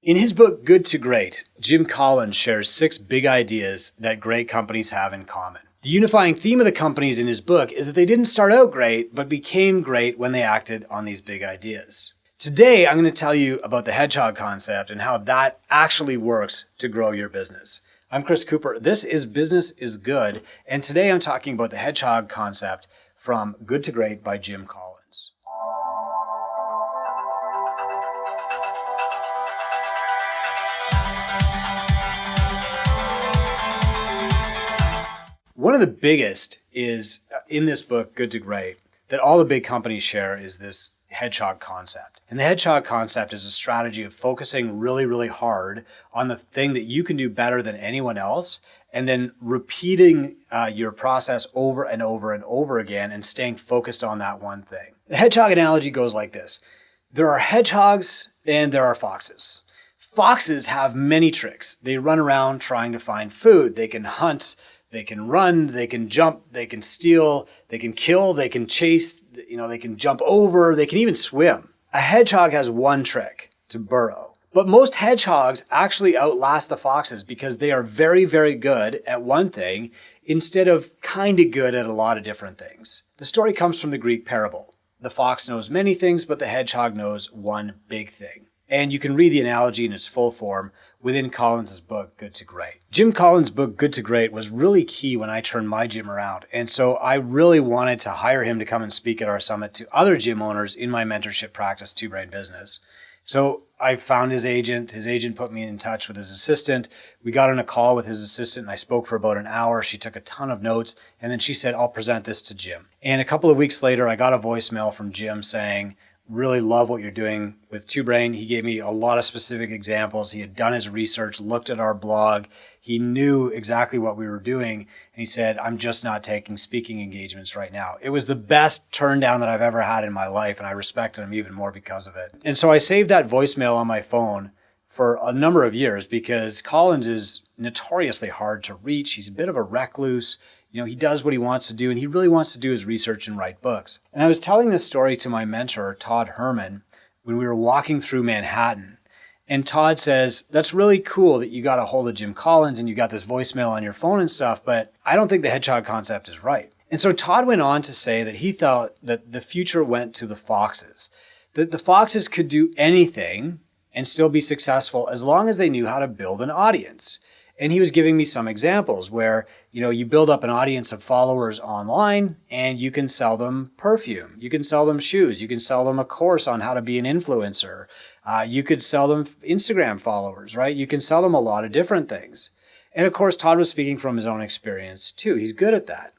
In his book, Good to Great, Jim Collins shares 6 big ideas that great companies have in common. The unifying theme of the companies in his book is that they didn't start out great, but became great when they acted on these big ideas. Today, I'm going to tell you about the Hedgehog Concept and how that actually works to grow your business. I'm Chris Cooper. This is Business is Good, and today I'm talking about the Hedgehog Concept from Good to Great by Jim Collins. One of the biggest is in this book, Good to Great, that all the big companies share is this hedgehog concept. And the hedgehog concept is a strategy of focusing really, really hard on the thing that you can do better than anyone else, and then repeating your process over and over and over again and staying focused on that one thing. The hedgehog analogy goes like this. There are hedgehogs and there are foxes. Foxes have many tricks. They run around trying to find food. They can hunt. They can run, they can jump, they can steal, they can kill, they can chase, they can jump over, they can even swim. A hedgehog has one trick, to burrow. But most hedgehogs actually outlast the foxes because they are very, very good at one thing instead of kind of good at a lot of different things. The story comes from the Greek parable. The fox knows many things, but the hedgehog knows one big thing. And you can read the analogy in its full form within Collins' book, Good to Great. Jim Collins' book, Good to Great, was really key when I turned my gym around. And so I really wanted to hire him to come and speak at our summit to other gym owners in my mentorship practice, Two Brain Business. So I found his agent. His agent put me in touch with his assistant. We got on a call with his assistant and I spoke for about an hour. She took a ton of notes and then she said, I'll present this to Jim. And a couple of weeks later, I got a voicemail from Jim saying, really love what you're doing with Two Brain. He gave me a lot of specific examples. He had done his research, looked at our blog. He knew exactly what we were doing. And he said, I'm just not taking speaking engagements right now. It was the best turn down that I've ever had in my life. And I respected him even more because of it. And so I saved that voicemail on my phone for a number of years because Collins is notoriously hard to reach. He's a bit of a recluse. He does what he wants to do, and he really wants to do his research and write books. And I was telling this story to my mentor, Todd Herman, when we were walking through Manhattan. And Todd says, that's really cool that you got a hold of Jim Collins and you got this voicemail on your phone and stuff, but I don't think the hedgehog concept is right. And so Todd went on to say that he thought that the future went to the foxes, that the foxes could do anything and still be successful as long as they knew how to build an audience. And he was giving me some examples where, you build up an audience of followers online and you can sell them perfume. You can sell them shoes. You can sell them a course on how to be an influencer. You could sell them Instagram followers, right? You can sell them a lot of different things. And of course, Todd was speaking from his own experience too. He's good at that.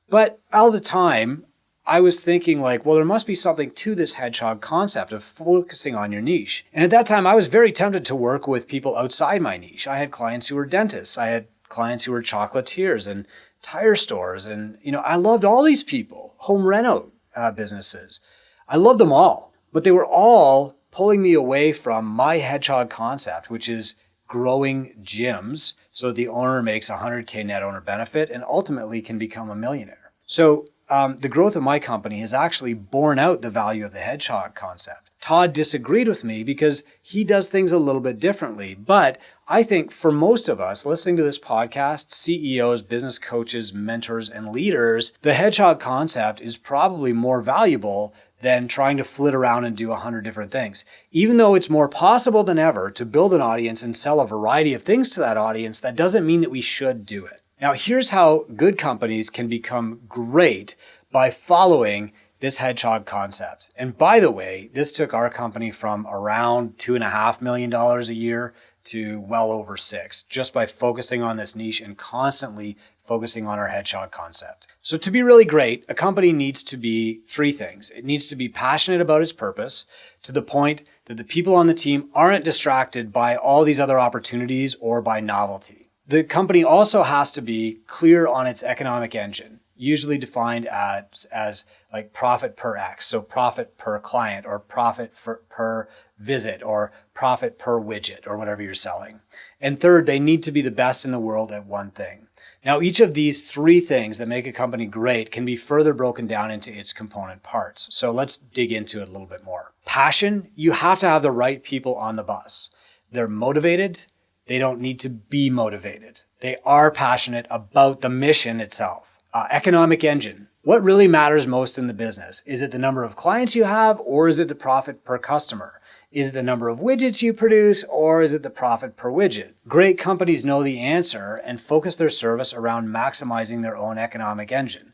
But all the time, I was thinking there must be something to this hedgehog concept of focusing on your niche. And at that time, I was very tempted to work with people outside my niche. I had clients who were dentists. I had clients who were chocolatiers and tire stores. And, I loved all these people, home reno businesses. I loved them all, but they were all pulling me away from my hedgehog concept, which is growing gyms so the owner makes $100K net owner benefit and ultimately can become a millionaire. So the growth of my company has actually borne out the value of the hedgehog concept. Todd disagreed with me because he does things a little bit differently. But I think for most of us listening to this podcast, CEOs, business coaches, mentors, and leaders, the hedgehog concept is probably more valuable than trying to flit around and do 100 different things. Even though it's more possible than ever to build an audience and sell a variety of things to that audience, that doesn't mean that we should do it. Now, here's how good companies can become great by following this hedgehog concept. And by the way, this took our company from around $2.5 million a year to well over $6 million, just by focusing on this niche and constantly focusing on our hedgehog concept. So to be really great, a company needs to be 3 things. It needs to be passionate about its purpose to the point that the people on the team aren't distracted by all these other opportunities or by novelty. The company also has to be clear on its economic engine, usually defined as like profit per X, so profit per client or profit per visit or profit per widget or whatever you're selling. And third, they need to be the best in the world at one thing. Now, each of these 3 things that make a company great can be further broken down into its component parts. So let's dig into it a little bit more. Passion, you have to have the right people on the bus. They're motivated. They don't need to be motivated. They are passionate about the mission itself. Economic engine. What really matters most in the business? Is it the number of clients you have, or is it the profit per customer? Is it the number of widgets you produce, or is it the profit per widget? Great companies know the answer and focus their service around maximizing their own economic engine.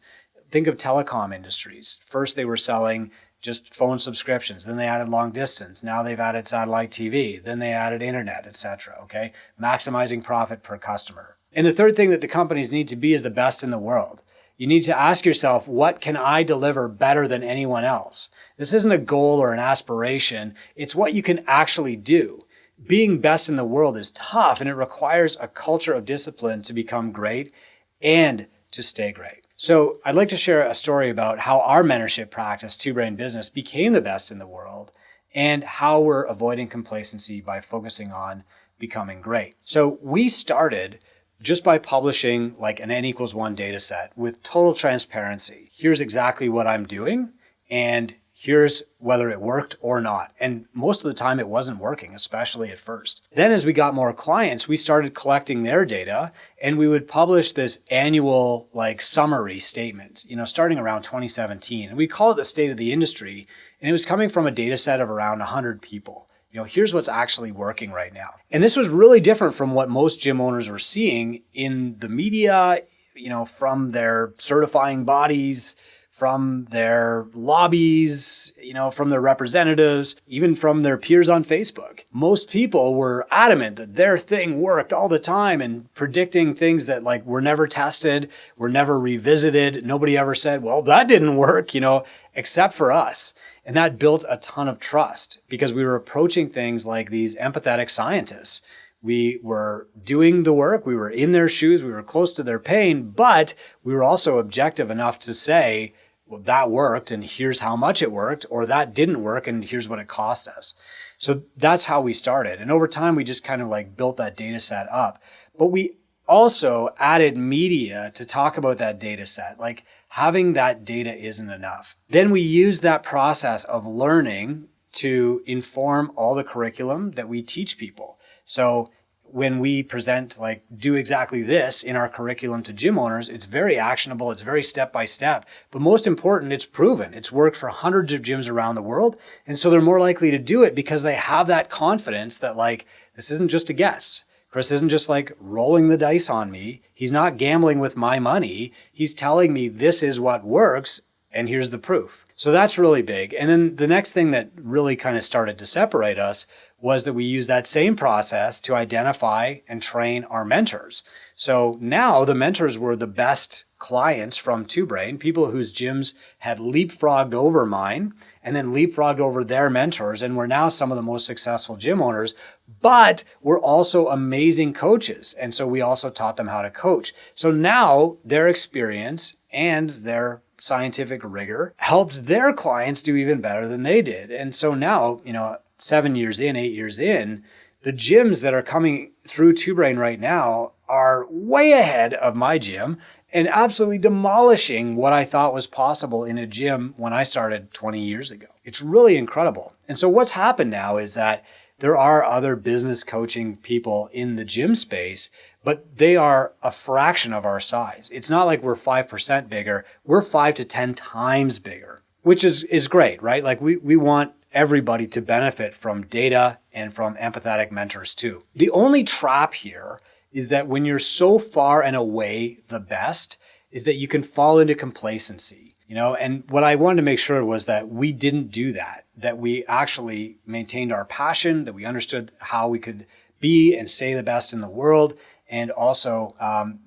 Think of telecom industries. First, they were selling just phone subscriptions. Then they added long distance. Now they've added satellite TV. Then they added internet, etc. Okay, maximizing profit per customer. And the third thing that the companies need to be is the best in the world. You need to ask yourself, what can I deliver better than anyone else? This isn't a goal or an aspiration. It's what you can actually do. Being best in the world is tough, and it requires a culture of discipline to become great and to stay great. So I'd like to share a story about how our mentorship practice, Two Brain Business, became the best in the world and how we're avoiding complacency by focusing on becoming great. So we started just by publishing like an N=1 data set with total transparency. Here's exactly what I'm doing, and here's whether it worked or not. And most of the time it wasn't working, especially at first. Then as we got more clients, we started collecting their data, and we would publish this annual like summary statement, starting around 2017. And we call it the state of the industry. And it was coming from a data set of around 100 people. Here's what's actually working right now. And this was really different from what most gym owners were seeing in the media, from their certifying bodies, from their lobbies, from their representatives, even from their peers on Facebook. Most people were adamant that their thing worked all the time and predicting things that like were never tested, were never revisited. Nobody ever said, well, that didn't work, except for us. And that built a ton of trust because we were approaching things like these empathetic scientists. We were doing the work, we were in their shoes, we were close to their pain, but we were also objective enough to say, well, that worked and here's how much it worked, or that didn't work and here's what it cost us. So that's how we started. And over time, we just kind of like built that data set up. But we also added media to talk about that data set. Like having that data isn't enough. Then we used that process of learning to inform all the curriculum that we teach people. So when we present, like, do exactly this in our curriculum to gym owners, it's very actionable, it's very step-by-step, but most important, it's proven. It's worked for hundreds of gyms around the world, and so they're more likely to do it because they have that confidence that, like, this isn't just a guess. Chris isn't just, like, rolling the dice on me. He's not gambling with my money. He's telling me this is what works, and here's the proof. So that's really big. And then the next thing that really kind of started to separate us was that we use that same process to identify and train our mentors. So now the mentors were the best clients from Two Brain, people whose gyms had leapfrogged over mine and then leapfrogged over their mentors and were now some of the most successful gym owners, but were also amazing coaches. And so we also taught them how to coach. So now their experience and their scientific rigor helped their clients do even better than they did. And so now, 7 years in, 8 years in, the gyms that are coming through Two Brain right now are way ahead of my gym and absolutely demolishing what I thought was possible in a gym when I started 20 years ago. It's really incredible. And so what's happened now is that there are other business coaching people in the gym space, but they are a fraction of our size. It's not like we're 5% bigger. We're 5 to 10 times bigger, which is great, right? Like we want everybody to benefit from data and from empathetic mentors too. The only trap here is that when you're so far and away the best is that you can fall into complacency, and what I wanted to make sure was that we didn't do that we actually maintained our passion, that we understood how we could be and stay the best in the world, and also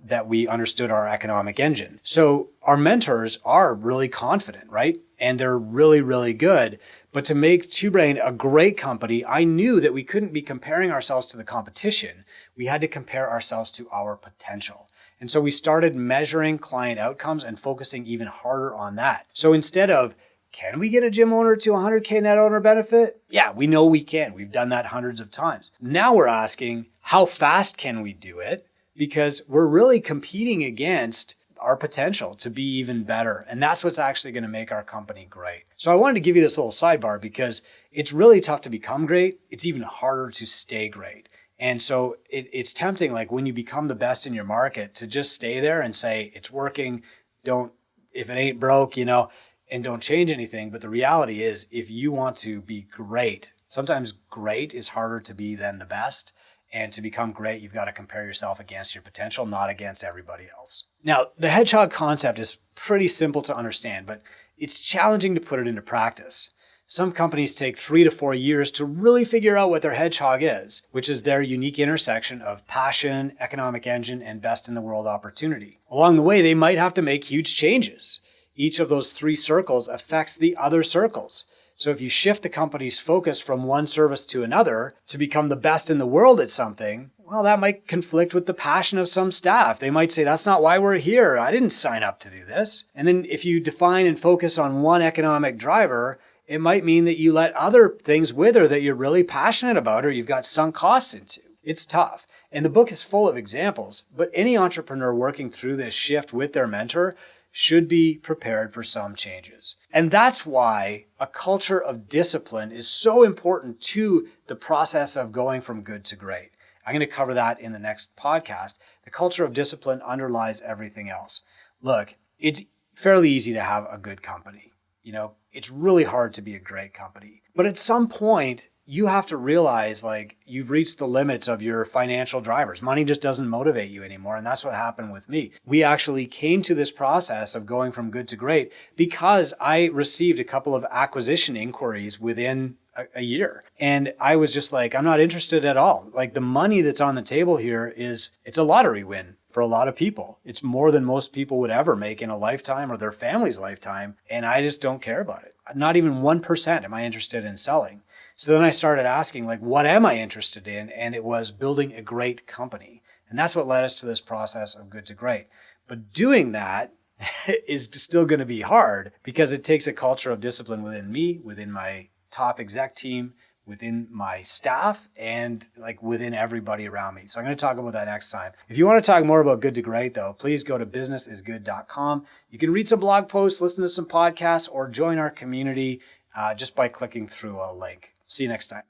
that we understood our economic engine. So our mentors are really confident, right? And they're really, really good. But to make Two Brain a great company, I knew that we couldn't be comparing ourselves to the competition. We had to compare ourselves to our potential. And so we started measuring client outcomes and focusing even harder on that. So instead of, can we get a gym owner to 100K net owner benefit? Yeah, we know we can. We've done that hundreds of times. Now we're asking, how fast can we do it? Because we're really competing against our potential to be even better. And that's what's actually going to make our company great. So I wanted to give you this little sidebar because it's really tough to become great. It's even harder to stay great. And so it's tempting, like when you become the best in your market, to just stay there and say, it's working. If it ain't broke, and don't change anything. But the reality is, if you want to be great, sometimes great is harder to be than the best. And to become great, you've got to compare yourself against your potential, not against everybody else. Now, the Hedgehog concept is pretty simple to understand, but it's challenging to put it into practice. Some companies take 3 to 4 years to really figure out what their hedgehog is, which is their unique intersection of passion, economic engine, and best in the world opportunity. Along the way, they might have to make huge changes. Each of those 3 circles affects the other circles. So if you shift the company's focus from one service to another to become the best in the world at something, well, that might conflict with the passion of some staff. They might say, that's not why we're here. I didn't sign up to do this. And then if you define and focus on one economic driver, it might mean that you let other things wither that you're really passionate about or you've got sunk costs into. It's tough. And the book is full of examples, but any entrepreneur working through this shift with their mentor should be prepared for some changes. And that's why a culture of discipline is so important to the process of going from good to great. I'm going to cover that in the next podcast. The culture of discipline underlies everything else. Look, it's fairly easy to have a good company. It's really hard to be a great company. But at some point, you have to realize you've reached the limits of your financial drivers. Money just doesn't motivate you anymore. And that's what happened with me. We actually came to this process of going from good to great because I received a couple of acquisition inquiries within a year. And I was just like, I'm not interested at all. The money that's on the table here it's a lottery win for a lot of people. It's more than most people would ever make in a lifetime or their family's lifetime. And I just don't care about it. Not even 1% am I interested in selling. So then I started asking, what am I interested in? And it was building a great company. And that's what led us to this process of good to great. But doing that is still going to be hard because it takes a culture of discipline within me, within my top exec team, within my staff, and within everybody around me. So I'm going to talk about that next time. If you want to talk more about good to great, though, please go to businessisgood.com. You can read some blog posts, listen to some podcasts, or join our community just by clicking through a link. See you next time.